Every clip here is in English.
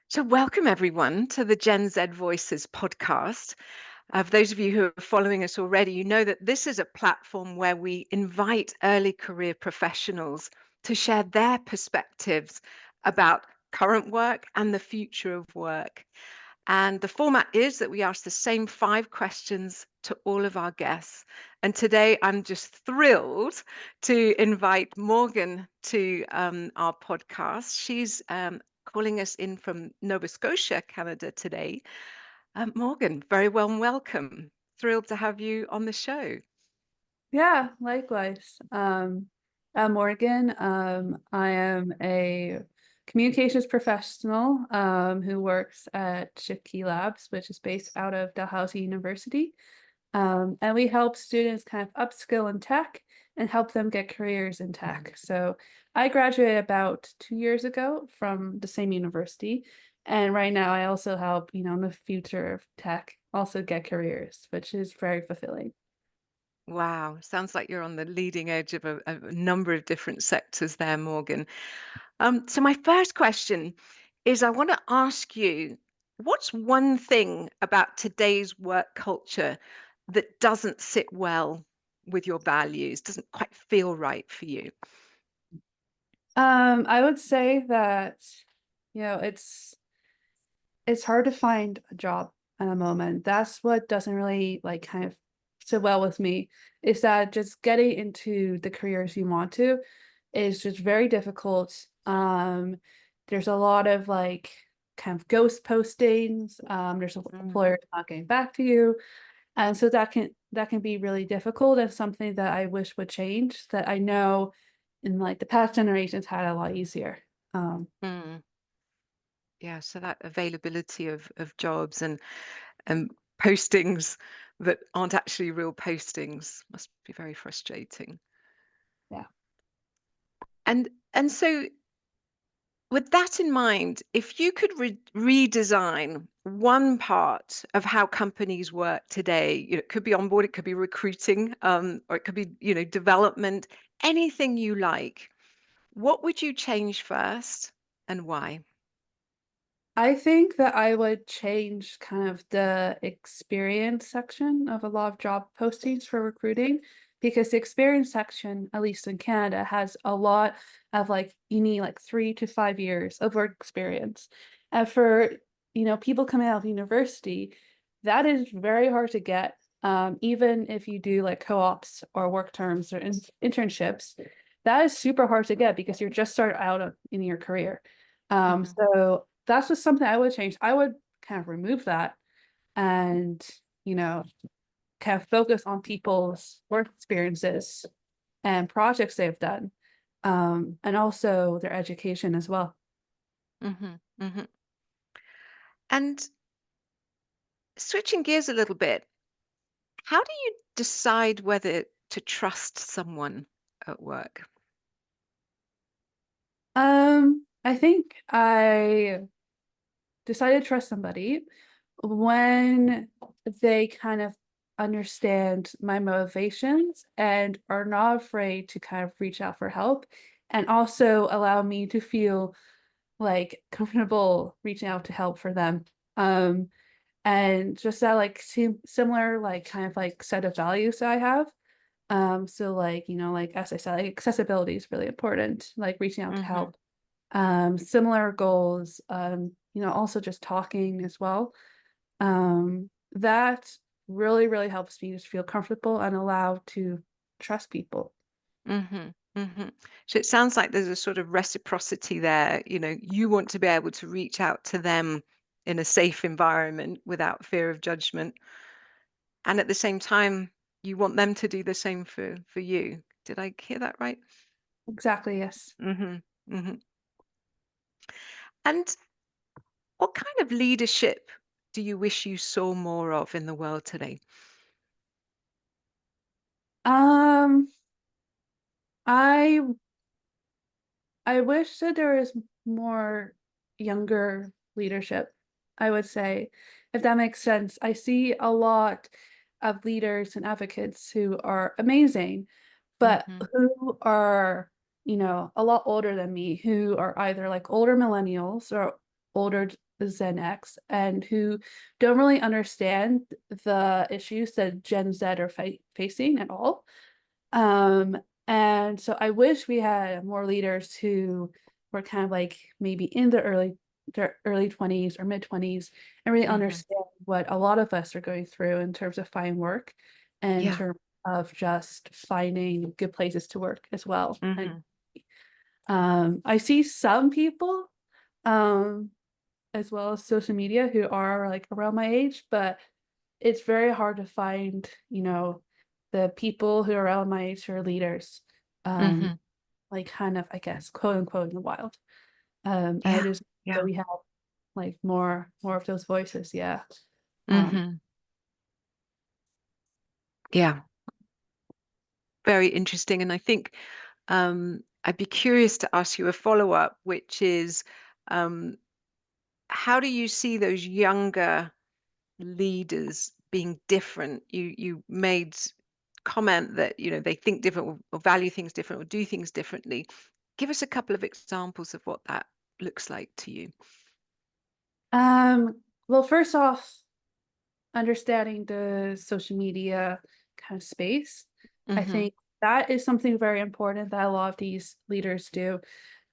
So, welcome everyone to the Gen Z Voices podcast. For those of you who are following us already, you know that this is a platform where we invite early career professionals to share their perspectives about current work and the future of work. And the format is that we ask the same 5 questions to all of our guests. And today I'm just thrilled to invite Morgan to our podcast. She's calling us in from Nova Scotia, Canada today. Morgan, very warm welcome. Thrilled to have you on the show. Yeah, likewise. I'm Morgan. I am a communications professional who works at Shift Key Labs, which is based out of Dalhousie University. And we help students kind of upskill in tech and help them get careers in tech. So I graduated about 2 years ago from the same university. And right now I also help, in the future of tech also get careers, which is very fulfilling. Wow, sounds like you're on the leading edge of a number of different sectors there, Morgan. So my first question is I want to ask you, what's one thing about today's work culture that doesn't sit well with your values, doesn't quite feel right for you? I would say that, it's hard to find a job at the moment. That's what doesn't really like kind of sit well with me, is that just getting into the careers you want to is just very difficult. There's a lot of like kind of ghost postings. There's Mm, employers not getting back to you. And so that can be really difficult and something that I wish would change, that I know in like the past generations had a lot easier. Um, mm. Yeah, so that availability of jobs and postings that aren't actually real postings must be very frustrating. yeah. And so with that in mind, if you could redesign one part of how companies work today, it could be onboard, it could be recruiting, or it could be, development, anything you like, what would you change first and why? I think that I would change kind of the experience section of a lot of job postings for recruiting, because the experience section, at least in Canada, has a lot of like you need like 3 to 5 years of work experience. And for people coming out of university, that is very hard to get. Even if you do like co-ops or work terms or internships, that is super hard to get because you're just started out in your career. Hmm. So that's just something I would change. I would kind of remove that and, you know, kind of focus on people's work experiences and projects they've done, and also their education as well. Hmm. Hmm. And switching gears a little bit, how do you decide whether to trust someone at work? I think I decided to trust somebody when they kind of understand my motivations and are not afraid to kind of reach out for help, and also allow me to feel like comfortable reaching out to help for them. Um, and just that like similar like kind of like set of values that I have. So like, like as I said, like accessibility is really important, like reaching out to Hmm. help. Similar goals, also just talking as well. That really, really helps me just feel comfortable and allowed to trust people. Mhm, mhm. So it sounds like there's a sort of reciprocity there. You want to be able to reach out to them in a safe environment without fear of judgment. And at the same time, you want them to do the same for you. Did I hear that right? Exactly, yes. Mhm, mhm. And what kind of leadership do you wish you saw more of in the world today? Um, I I wish that there was more younger leadership, I would say, if that makes sense. I see a lot of leaders and advocates who are amazing, but Mhm, who are, a lot older than me, who are either like older millennials or older Gen X and who don't really understand the issues that Gen Z are facing at all. Um, and so I wish we had more leaders who were kind of like maybe in their early 20s or mid 20s and really Hmm. understand what a lot of us are going through in terms of finding work and in Yeah. terms of just finding good places to work as well. And Hmm. I see some people um as well as social media who are like around my age, but it's very hard to find, the people who are around my age who are leaders, um, Hmm. like kind of, I guess, quote unquote in the wild. I Yeah. just that Yeah. we have like more of those voices, yeah. Um, Hmm. Yeah. Very interesting. And I think I'd be curious to ask you a follow-up, which is um, how do you see those younger leaders being different? You made comment that they think different or value things different or do things differently. Give us a couple of examples of what that looks like to you. well, first off, understanding the social media kind of space, I Hmm. think that is something very important that a lot of these leaders do.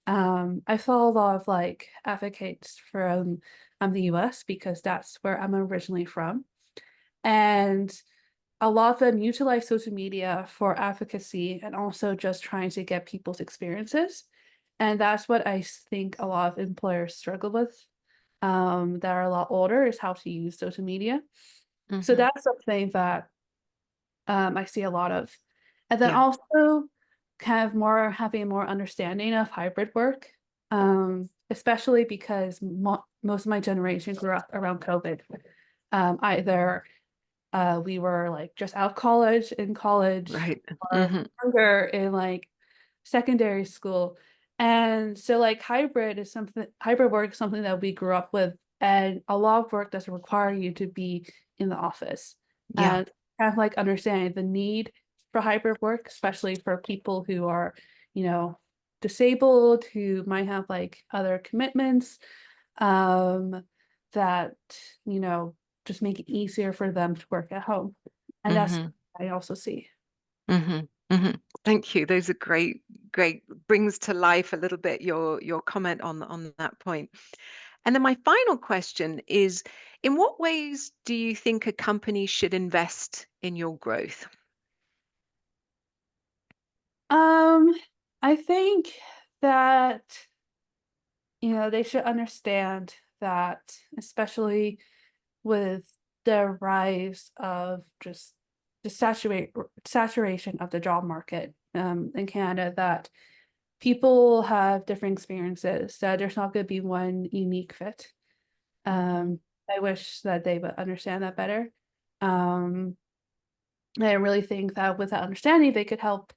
I follow a lot of like advocates from the US because that's where I'm originally from. And a lot of them utilize social media for advocacy and also just trying to get people's experiences. And that's what I think a lot of employers struggle with, that are a lot older, is how to use social media. So Hmm. that's something that I see a lot of. And then Yeah. also kind of more having more understanding of hybrid work, especially because most of my generation grew up around COVID. Either we were like just out of college, in college, Right. or Hmm. younger in like secondary school. And so like hybrid work is something that we grew up with, and a lot of work doesn't require you to be in the office. Yeah. And kind of like understanding the need for hybrid work, especially for people who are, you know, disabled, who might have like other commitments, um, that, you know, just make it easier for them to work at home. And that's Hmm. I also see. Hmm. Hmm. Thank you. Those are great, great. Brings to life a little bit your comment on that point. And then my final question is, in what ways do you think a company should invest in your growth? Um, I think that, they should understand that, especially with the rise of just the saturation of the job market, in Canada, that people have different experiences, that there's not going to be one unique fit. Hmm. Um, I wish that they would understand that better. Um, I really think that with that understanding, they could help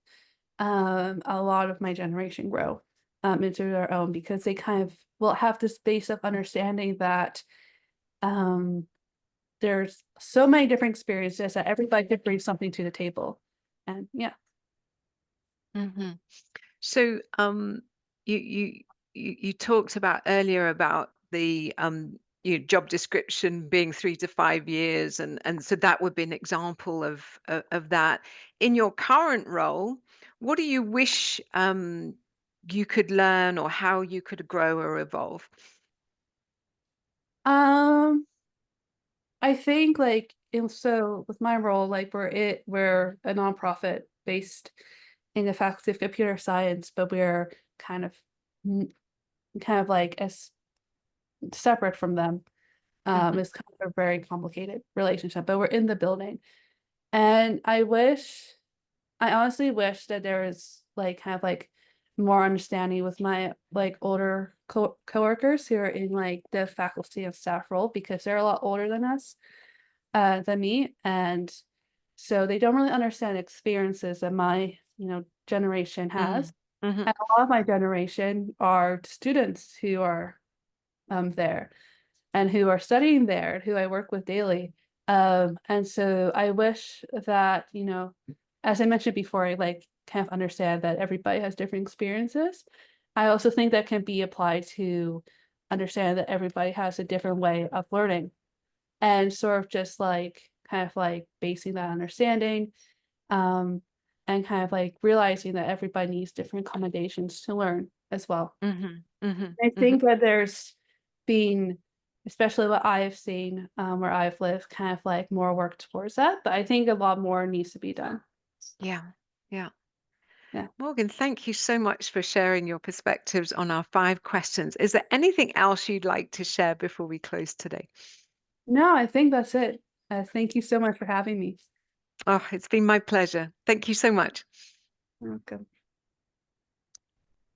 a lot of my generation grow into their own, because they kind of will have this base of understanding that um, there's so many different experiences that everybody could bring something to the table. And yeah. Hmm. So, you talked about earlier about the job description being 3 to 5 years, and so that would be an example of that. In your current role, what do you wish you could learn, or how you could grow or evolve? Um, I think like so with my role, like we're a nonprofit based in the Faculty of Computer Science, but we're kind of kind of like as separate from them. Hmm. It's kind of a very complicated relationship, but we're in the building. And I honestly wish that there was like kind of like more understanding with my like older coworkers who are in like the faculty and staff role, because they're a lot older than us, than me. And so they don't really understand experiences that my, generation Hmm. has. Hmm. And a lot of my generation are students who are there and who are studying there and who I work with daily. And so I wish that, as I mentioned before, I like kind of understand that everybody has different experiences. I also think that can be applied to understand that everybody has a different way of learning, and sort of just like kind of like basing that understanding, um, and kind of like realizing that everybody needs different accommodations to learn as well. Mhm, mhm, I mhm. think that there's been, especially what I have seen, where I've lived, kind of like more work towards that, but I think a lot more needs to be done. Yeah, yeah. Yeah. Morgan, thank you so much for sharing your perspectives on our 5 questions. Is there anything else you'd like to share before we close today? No, I think that's it. Thank you so much for having me. Oh, it's been my pleasure. Thank you so much. You're welcome.